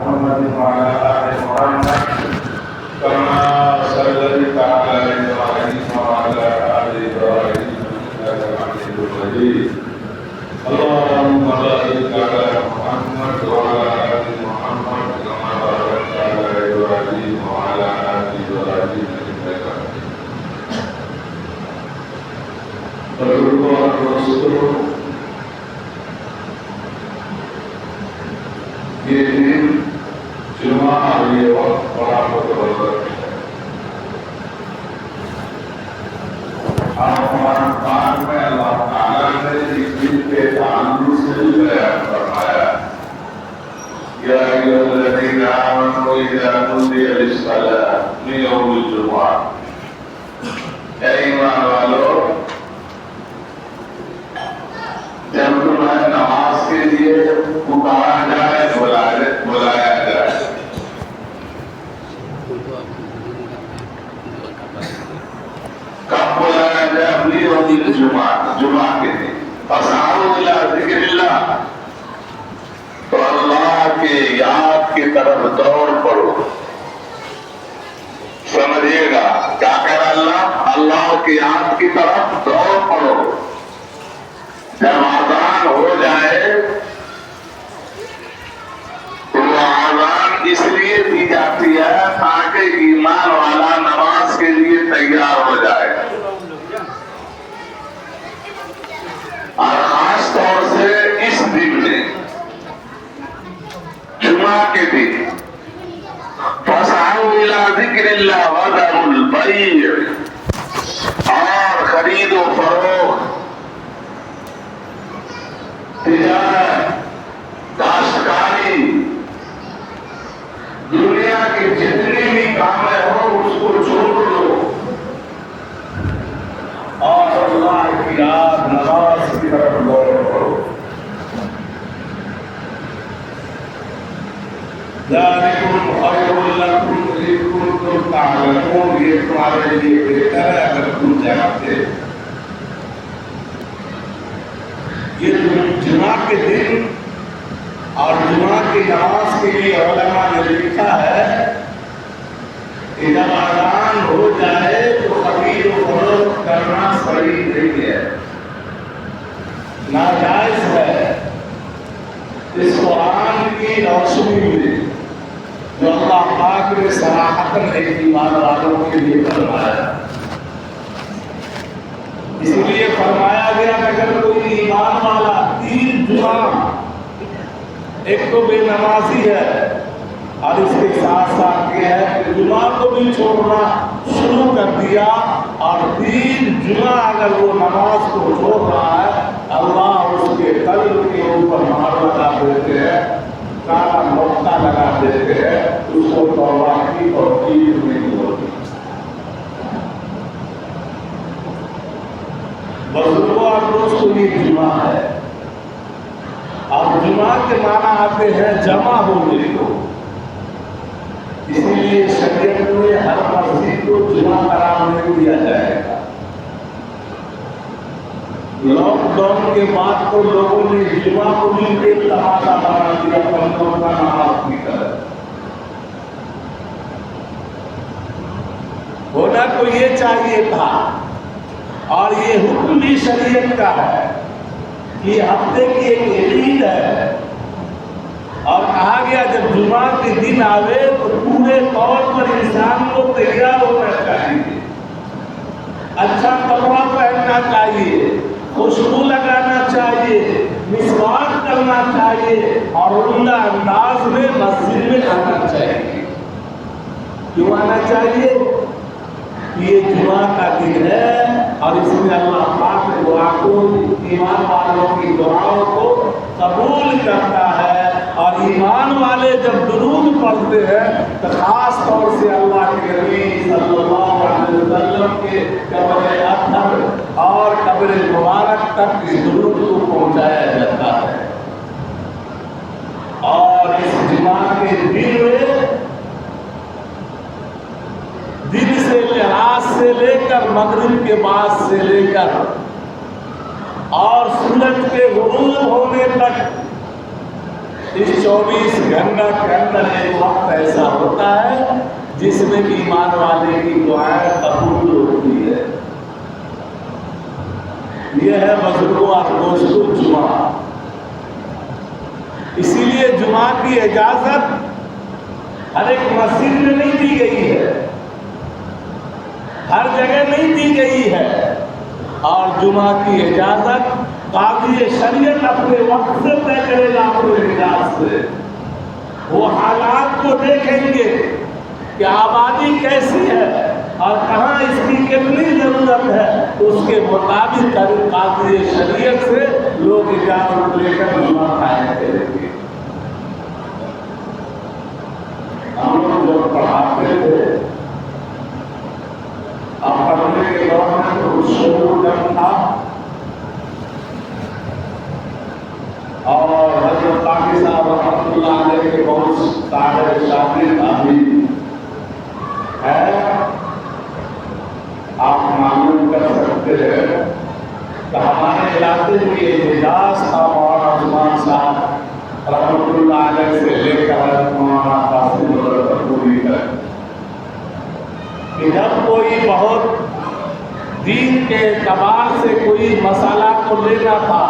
محمد وعلى آل محمد كما صليت على إبراهيم وعلى آل إبراهيم إنك حميد مجيد اللهم بارك على محمد وعلى آل محمد كما باركت على إبراهيم وعلى آل إبراهيم إنك حميد مجيد یہ دن جمعہ اور یہ وقت بڑا متبادل ہے اور قرآن میں اللہ تعالیٰ نے اس دن کے تعلق سے بیان فرمایا یا ایھا الذین آمنوا اذا نودی للصلاۃ من یوم الجمعہ اے ایمان والو جب تمہیں نماز کے لیے پکارا جائے بلایا جائے کب بلایا جائے اپنی روزی جمعہ کے دن فسعوا الی ذکر اللہ تو اللہ کے یاد کی طرف دوڑ پڑو سمجھیے گا کیا کہہ رہا اللہ کی یاد کی طرف دوڑ پڑو جب آزان ہو جائے تو آزان اس لیے دی جاتی ہے تاکہ ایمان والا نماز کے لیے تیار ہو جائے اور خاص طور سے اس دن میں جمعہ کے دن فَاسْعَوْا إِلَىٰ ذِكْرِ اللَّهِ وَذَرُوا الْبَيْعَ اور خرید و فروخت تجارت کاشتکاری دنیا کی جتنی بھی کامیں ہو اس کو چھوڑ دو اور اللہ کی یاد نماز کی طرف دوڑ پڑو ذالکم خیر لکم ان کنتم تعلمون یہ تمہارے لیے بہتر ہے اگر تم جانتے یہ جمعہ کے دن اور جمعہ کی نماز کے لیے علماء نے لکھا ہے کہ جب اذان ہو جائے تو خرید و فروخت کرنا صحیح نہیں ہے ناجائز ہے اس قرآن کی روشنی میں جو اللہ پاک نے صراحتاً ایمان والوں کے لیے فرمایا اس لیے فرمایا گیا کہ اگر کوئی ایمان والا 3 جمعہ ایک تو بے نمازی ہے اور اس کے ساتھ ساتھ یہ ہے کہ جمعہ کو بھی چھوڑنا شروع کر دیا اور 3 جمعہ اگر وہ نماز کو چھوڑ رہا ہے اللہ اس کے قلب کے اوپر مہر لگا دیتے ہیں کالا نقطہ لگا دیتے ہیں اس کو توبہ کی توفیق نہیں ہوتی بزرگوں اور دوستوں یہ جمعہ ہے اور جمعہ کے معنی آتے ہیں جمع ہونے کو اس لیے شریعت میں ہر مسجد کو جمعہ قرار نہیں دیا جائے گا لاک ڈاؤن کے بعد تو لوگوں نے جمعہ کو بھی ایک تماشا بنا دیا بندوں کا نماز کی طرح ہونا تو یہ چاہیے تھا اور یہ حکم بھی شریعت کا ہے کہ ہفتے کی ایک عید ہے اور کہا گیا جب جمعہ کے دن آوے تو پورے طور پر انسان کو تیار ہونا چاہیے اچھا کپڑا پہننا چاہیے خوشبو لگانا چاہیے مسواک کرنا چاہیے اور عمدہ انداز میں مسجد میں آنا چاہیے کیوں آنا چاہیے یہ جمعہ کا دن ہے اور اس میں اللہ پاک دعا کو ایمان والوں کی دعاؤں کو قبول کرتا ہے اور ایمان والے جب درود پڑھتے ہیں تو خاص طور سے اللہ کے نبی صلی اللہ علیہ وسلم کے قبر اطہر اور قبر مبارک تک اس درود کو پہنچایا جاتا ہے اور اس جمعہ کے دن میں دن سے رات سے لے کر مغرب کے بعد سے لے کر اور سورج کے غروب ہونے تک اس 24 گھنٹہ کے اندر ایک وقت ایسا ہوتا ہے جس میں ایمان والے کی دعائیں قبول ہوتی ہے. یہ ہے بزرگوں اور دوستوں جمعہ. اسی لیے جمعہ کی اجازت ہر ایک مسجد میں نہیں دی گئی ہے، ہر جگہ نہیں دی گئی ہے. اور جمعہ کی اجازت قاضی شریعت اپنے وقت سے طے کرے گا، اپنے مزاج سے. وہ حالات کو دیکھیں گے کہ آبادی کیسی ہے اور کہاں اس کی کتنی ضرورت ہے، اس کے مطابق قاضی شریعت سے لوگ اجازت لے کر جمعہ قائم کریں گے. ہم لوگ جب پڑھاتے تھے، اب پڑھنے کے دور میں تو شروع جب تھا اور حضرت پاکی صاحب رحمۃ اللہ علیہ کے بہت سارے شاگرد ابھی ہے. آپ معلوم کر سکتے ہیں کہ ہمارے علاقے میں یہ مزاج تھا مولانا عثمان صاحب رحمۃ اللہ علیہ سے لے کر مولانا قاسم پوری تک، کہ جب کوئی بہت دین کے اعتبار سے کوئی مسئلہ کو لینا تھا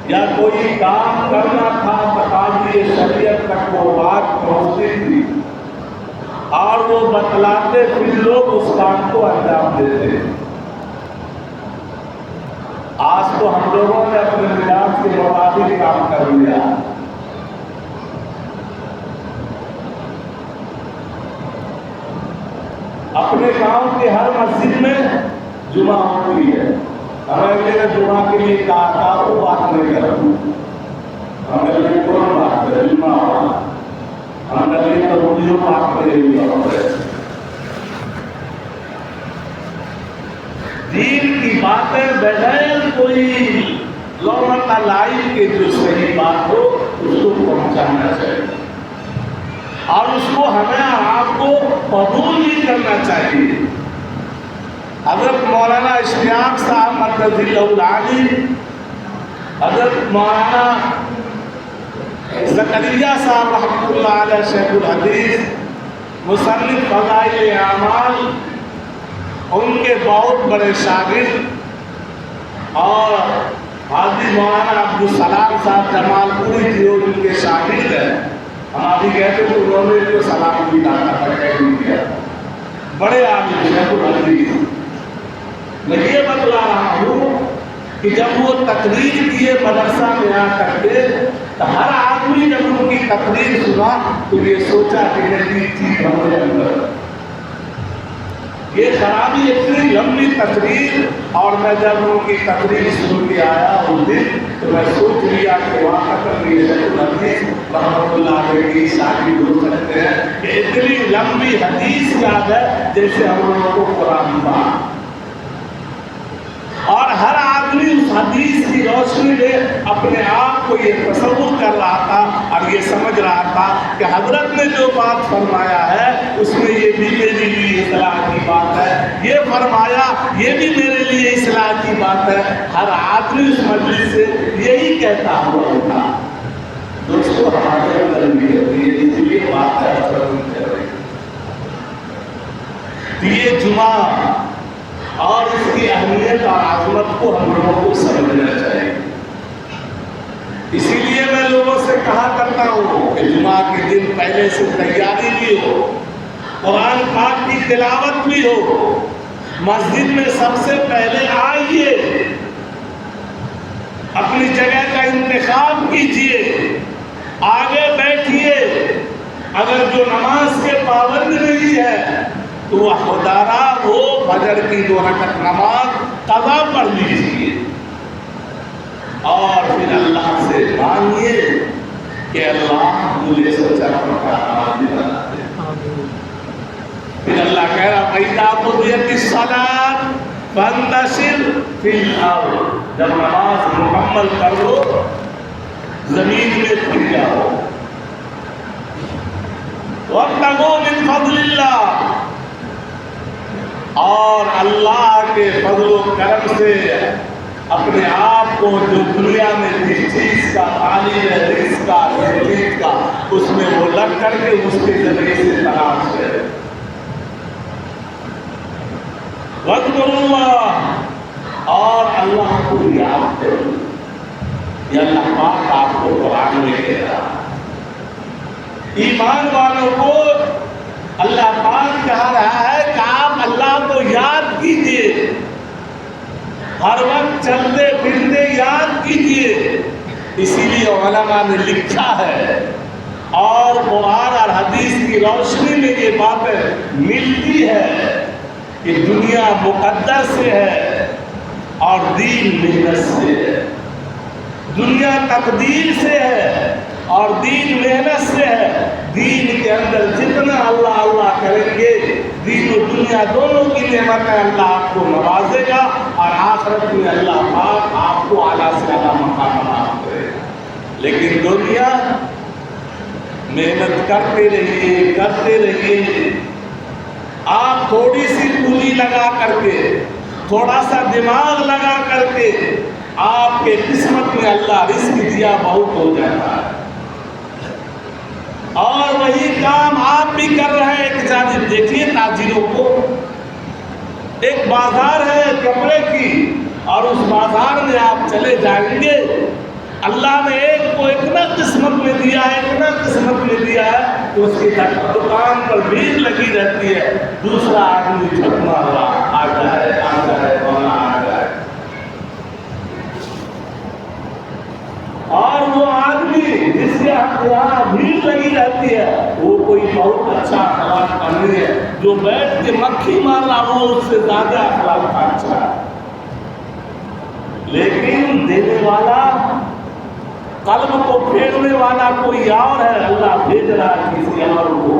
یا کوئی کام کرنا تھا تو قاضی شریعت تک وہ بات پہنچتی تھی اور وہ بتلاتے پھر لوگ اس کام کو انجام دیتے. آج تو ہم لوگوں نے اپنے مزاج کے مطابق کام کر لیا. اپنے گاؤں کے ہر مسجد میں جمعہ ہوتی ہے. ہمیں جمعہ کے لیے کہا تھا وہ بات نہیں کروں، ہمیں لیے کون بات کرے جمعہ والا، ہمیں لیے تو ویڈیو بات کرے گی. دین کی باتیں بغیر کوئی لومتا لائی کے جو صحیح بات ہو اس کو پہنچانا چاہیے اور اس کو ہمیں آپ کو قبول بھی کرنا چاہیے. حضرت مولانا اشتیاق صاحب مدد اللہ علی، حضرت مولانا زکریا صاحب رحمۃ اللہ علیہ شیخ الحدیث مصنف فضائل اعمال، ان کے بہت بڑے شاگرد، اور حاجی مولانا عبدالسلام صاحب جمال پوری جو ان کے شاگرد ہیں. ہم ابھی کہتے تو انہوں نے جو سلام بھی کیا، بڑے عالم شیخ الحدیث. میں یہ بتلا رہا ہوں کہ جب وہ تقریر کیے مدرسہ میں آ کر کے تو ہر آدمی جب ان کی تقریر سنا تو یہ سوچا کہ یہ چیز ہمارے اندر یہ خرابی اتنی لمبی تقریر. اور میں جب ان کی تقریر سن کے آیا اس دن تو میں سوچ لیا کہ وہاں تک رحمۃ اللہ علیہ کی شاگرد ہو سکتے ہیں کہ اتنی لمبی حدیث یاد ہے جیسے ہم لوگوں کو قرآن پاک. اور ہر آدمی اس حدیث کی روشنی میں اپنے آپ کو یہ تصور کر رہا تھا اور یہ سمجھ رہا تھا کہ حضرت نے جو بات فرمایا ہے اس میں یہ بھی میرے لیے اصلاح کی بات ہے، یہ فرمایا یہ بھی میرے لیے اصلاح کی بات ہے. ہر آدمی اس مجلس سے یہی کہتا ہوا تھا. دوستو ہمارے اندر بھی اس لیے بات ہے یہ جمعہ اور اس کی اہمیت اور عظمت کو ہم لوگوں کو سمجھنا چاہیے. اسی لیے میں لوگوں سے کہا کرتا ہوں کہ جمعہ کے دن پہلے سے تیاری بھی ہو، قرآن پاک کی تلاوت بھی ہو، مسجد میں سب سے پہلے آئیے، اپنی جگہ کا انتخاب کیجیے، آگے بیٹھیے. اگر جو نماز کے پابند نہیں ہے تو وہ خدارہ ہو فجر کی 2 رکعت نماز قضا پڑھ لیجیے اور پھر اللہ سے مانگیے کہ اللہ مجھے سچا پکا نمازی بنا دے. پھر اللہ کہہ رہا فَإِذَا قُضِيَتِ الصَّلَاةُ فَانتَشِرْ فِي الْأَرْضِ، جب نماز مکمل کر لو زمین میں پھر جاؤ. وَابْتَغُوا مِنْ فَضْلِ اللَّهِ، اور اللہ کے فضل و کرم سے اپنے آپ کو جو دنیا میں جس چیز کا تعلیم ہے، رزق کا، تکلیف کا، اس میں وہ لگ کر کے اس کے ذریعے سے تلاش کرے. وَاذْكُرُوا اللَّهَ، اور اللہ کو یاد کرو. یہ اللہ پاک آپ کو قرآن میں کہہ رہا ہے. ایمان والوں کو اللہ پاک کہہ رہا ہے کہ آپ اللہ کو یاد کیجئے، ہر وقت چلتے پھرتے یاد کیجئے. اسی لیے علماء نے لکھا ہے اور قرآن اور حدیث کی روشنی میں یہ باتیں ملتی ہے کہ دنیا مقدر سے ہے اور دین محنت سے ہے. دنیا تقدیر سے ہے اور دین محنت سے ہے. دین کے اندر جتنا اللہ اللہ کریں گے، دین و دنیا دونوں کی نعمتیں اللہ آپ کو نوازے گا، اور آخرت میں اللہ پاک آپ کو اعلیٰ سے اعلیٰ مقام عطا کرے گا. لیکن دنیا محنت کرتے رہیے. آپ تھوڑی سی پونجی لگا کر کے، تھوڑا سا دماغ لگا کر کے، آپ کے قسمت میں اللہ رزق دیا بہت ہو جاتا ہے. اور وہی کام آپ بھی کر رہے ہیں. ایک جانب دیکھیے تاجروں کو، ایک بازار ہے کپڑے کی، اور اس بازار میں آپ چلے جائیں گے، اللہ نے ایک کو اتنا قسمت میں دیا ہے، اتنا قسمت میں دیا ہے کہ اس کی دکان پر بھیڑ لگی رہتی ہے. دوسرا آدمی جھک مار رہا، آ جائے اور وہ آدمی جس کے یہاں بھیڑ لگی رہتی ہے وہ کوئی بہت اچھا اخلاق کا نہیں ہے. جو بیٹھ کے مکھی مار رہا وہ اس سے زیادہ اخلاق کا اچھا ہے. لیکن دینے والا، قلب کو پھیرنے والا کوئی اور ہے. اللہ بھیج رہا ہے کسی اور کو.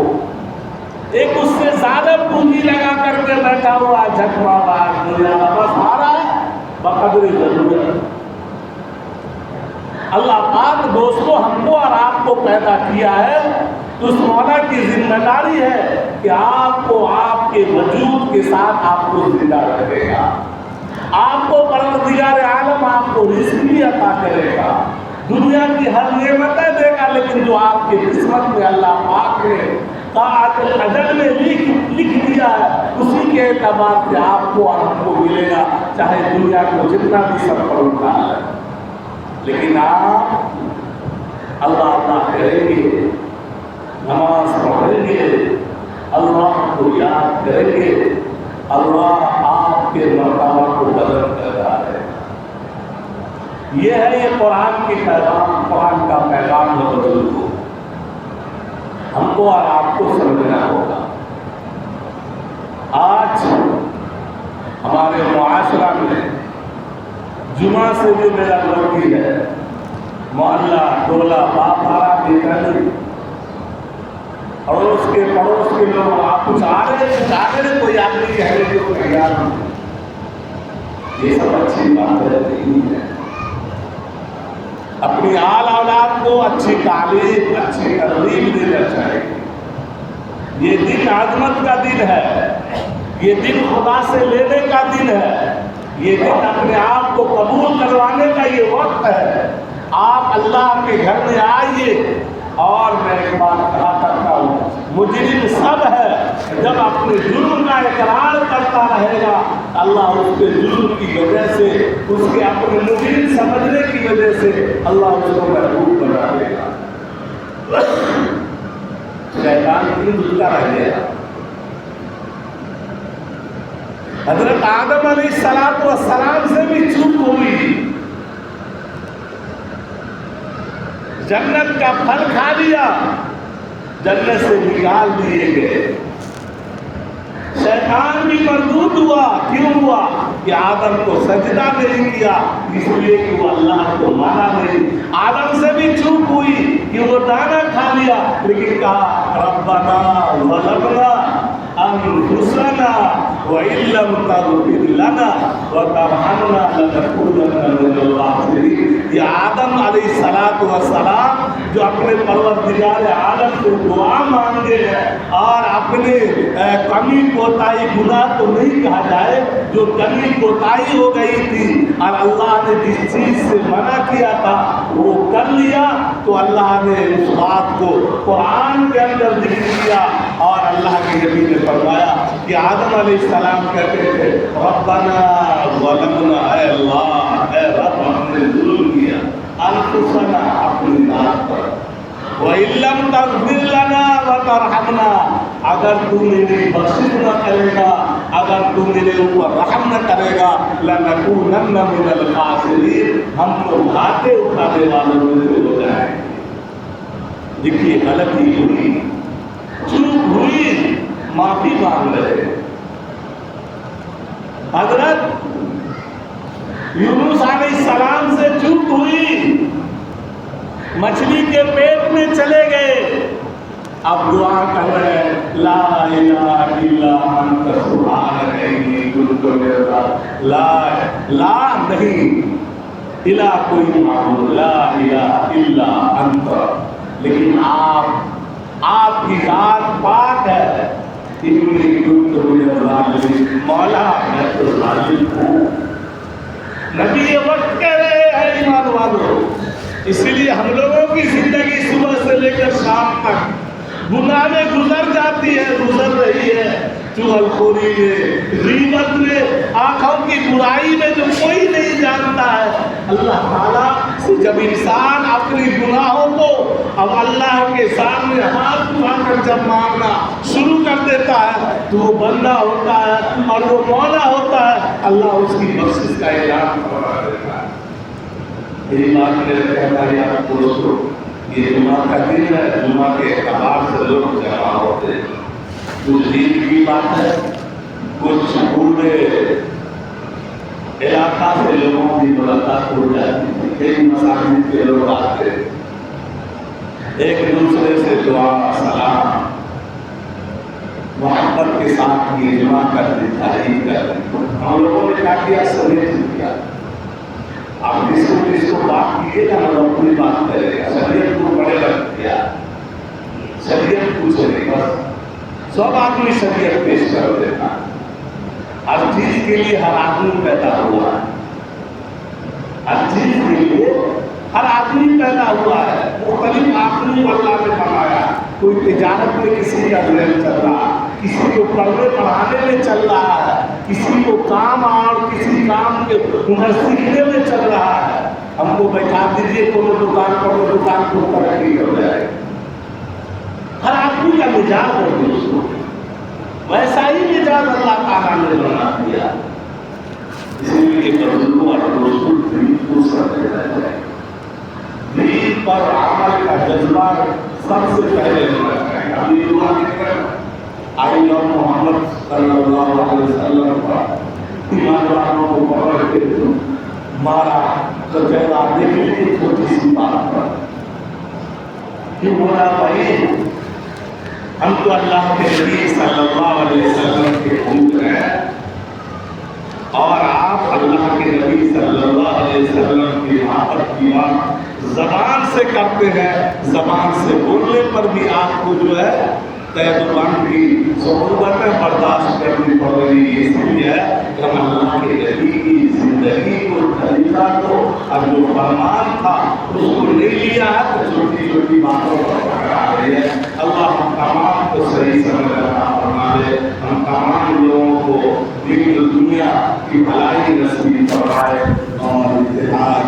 ایک اس سے زیادہ پونجی لگا کر کے بیٹھا ہوا جھک مارا دنیا کا، بس آ رہا ہے بقدر ضرورت. اللہ پاک دوستو ہم کو اور آپ کو پیدا کیا ہے، تو اس مولا کی ذمہ داری ہے کہ آپ کو آپ کے وجود کے ساتھ آپ کو زندہ رکھے گا. آپ کو پروردگار عالم آپ کو رزق بھی عطا کرے گا، دنیا کی ہر نعمتیں دے گا. لیکن جو آپ کی قسمت میں اللہ پاک نے طاعت اجل میں لکھ دیا ہے، اسی کے اعتبار سے آپ کو اور ہم کو ملے گا، چاہے دنیا کو جتنا بھی سفر ہوتا ہے. لیکن آپ اللہ اللہ کریں گے، نماز پڑھیں گے، اللہ کو یاد کریں گے، اللہ آپ کے مرتبہ کو بدل کر رہا ہے. یہ ہے یہ قرآن کی پیغام، قرآن کا پیغام بدل کو ہم کو اور آپ کو سمجھنا ہوگا. آج ہمارے معاشرہ میں جمعہ سے جو میرا لڑکی ہے، محلہ ٹولہ باپ بھارا دیکھا نہیں، اڑوس کے پڑوس کے لوگ آپ کچھ آ رہے کوئی آدمی کہنے کو تیار نہیں. یہ سب اچھی بات نہیں ہے. اپنی آل اولاد کو اچھی تعلیم، اچھی ترغیب دینا چاہیے. یہ دن عظمت کا دن ہے، یہ دن خدا سے لینے کا دن ہے، یہ دن اپنے آپ کو قبول کروانے کا یہ وقت ہے. آپ اللہ کے گھر میں آئیے. اور میں ایک بات کہا کرتا ہوں، مجرم سب ہے جب اپنے جرم کا اقرار کرتا رہے گا، اللہ اس کے جرم کی وجہ سے، اس کے اپنے مجرم سمجھنے کی وجہ سے اللہ اس کو محبوب بنا دے گا. شیطان کی دلتا رہ گیا. حضرت آدم علیہ السلام سے بھی چوک ہوئی، جنت کا پھل کھا لیا، جنت سے نکال دیے گئے. شیطان بھی مردود ہوا. کیوں ہوا؟ کہ آدم کو سجدہ نہیں کیا، اس لیے کہ وہ اللہ کو مانا نہیں. آدم سے بھی چوک ہوئی کہ وہ دانا کھا لیا، لیکن کہا ربنا ظلمنا انفسنا وان لم تغفر لنا وترحمنا لنكونن من الخاسرین. یہ آدم علیہ السلام جو اپنے پروردگار عالم سے دعا مانگے ہیں، اور اپنے کمی کوتاہی گناہ تو نہیں کہا جائے، جو کمی کوتاہی ہو گئی تھی اور اللہ نے جس چیز سے منع کیا تھا وہ کر لیا، تو اللہ نے اس بات کو قرآن کے اندر ذکر کیا، اور اللہ کے نبی نے فرمایا کہ آدم علیہ السلام کہتے تھے ربنا ظلمنا، اے اللہ، اے رب، ہم نے ظلم کیا انفسنا، اپنی ذات پر، وَإِن لَّمْ تَغْفِرْ لَنَا وَتَرْحَمْنَا، اگر تو میری بخشش نہ کرے گا، اگر تو میرے اوپر رحم نہ کرے گا، لَنَكُونَنَّ مِنَ الْخَاسِرِينَ، ہم تو گھاٹے اٹھانے والوں میں سے ہو جائیں گے۔ دیکھیے غلطی ہوئی، چوک ہوئی، معافی مانگ رہے۔ حضرت یونس علیہ السلام سے چوک ہوئی، مچھلی کے پیٹ میں چلے گئے، اب دعا کر رہے ہیں لا الہ الا انت سبحانک انی کنت من الظالمین، لا نہیں، الہ کوئی معبود، لا الہ الا انت، لیکن آپ کی ذات پاک ہے، انی کنت من الظالمین، مولا میں تو ظالم ہوں۔ نبی یہ وقت کہہ رہے ہیں ایمان والو، اس لیے ہم لوگوں کی زندگی صبح سے لے کر شام تک گناہ میں گزر جاتی ہے، گزر رہی ہے، چغل خوری میں، غیبت میں، آنکھوں کی برائی میں، جو کوئی نہیں جانتا ہے۔ اللہ تعالیٰ سے جب انسان اپنی گناہوں کو اب اللہ کے سامنے ہاتھ اٹھا کر جب مانگنا شروع کر دیتا ہے تو وہ بندہ ہوتا ہے اور وہ مولا ہوتا ہے، اللہ اس کی بخشش کا اعلان کروا دیتا ہے۔ میری بات میرے کہتا ہے یار دوستو، یہ جمعہ کا دن ہے، جمعہ کے اعتبار سے لوگ جمع ہوتے ہیں، کچھ دین کی بات ہے، کچھ پورے علاقہ سے لوگوں کی ملاقات ہو جاتی ہے، کئی مساجد کے لوگ آتے ہیں، ایک دوسرے سے دعا سلام محبت کے ساتھ یہ جمعہ کرتے تعریف کرتے۔ ہم لوگوں نے کیا کیا؟ سبھی کیا، آپ جس کو بات کیجیے گا نا اپنی بات کرے گا، شریعت کو بڑے لگ دیا، شریعت پوچھے نہیں، بس سب آدمی شریعت پیش کر دیتا، ہر چیز کے لیے ہر آدمی پیدا ہوا ہے، ہر چیز کے لیے ہر آدمی پیدا ہوا ہے، مختلف آدمی کو اللہ نے بنایا، کوئی تجارت میں کسی کا ذہن چل رہا ہے، کسی کو پڑھنے پڑھانے میں چل رہا ہے، کسی کو کام اور کسی کام کے ہنر سیکھنے میں چل رہا ہے۔ ہم کو بیٹھا دیجیے کوئی دکان پر، وہ دکان کو ترقی ہو جائے، ہر آدمی کا مزاج ہے دوستوں، ویسا ہی مزاج اللہ تعالیٰ نے بنا دیا، اسی لیے بزرگوں اور دوستوں دین پر عمل کا جذبہ سب سے پہلے ہونا چاہیے۔ ابھی دعا آئی اور محمد صلی اللہ علیہ وسلم پر ایمان والوں کو پکڑ کے مارا تو کہا دیکھیں چھوٹی سی بات پر کہ بولا بھائی ہم تو اللہ کے نبی صلی اللہ علیہ وسلم کے حکم ہیں اور آپ اللہ کے نبی صلی اللہ علیہ وسلم کی محبت کی بات زبان سے کرتے ہیں، زبان سے بولنے پر بھی آپ کو جو ہے تیزبان کی صحبتیں برداشت کرنی پڑ رہی، اس لیے کہ ہم اللہ کے نبی کی زندگی کو، طریقہ کو، اب جو فرمان تھا اس کو نہیں لیا ہے تو چھوٹی چھوٹی باتوں پر پکڑا رہی ہے۔ اللہ ہم تمام کو صحیح سمجھ عطا فرمائے، ہم تمام لوگوں کو دین و دنیا کی بھلائی نصیب فرمائے اور اتحاد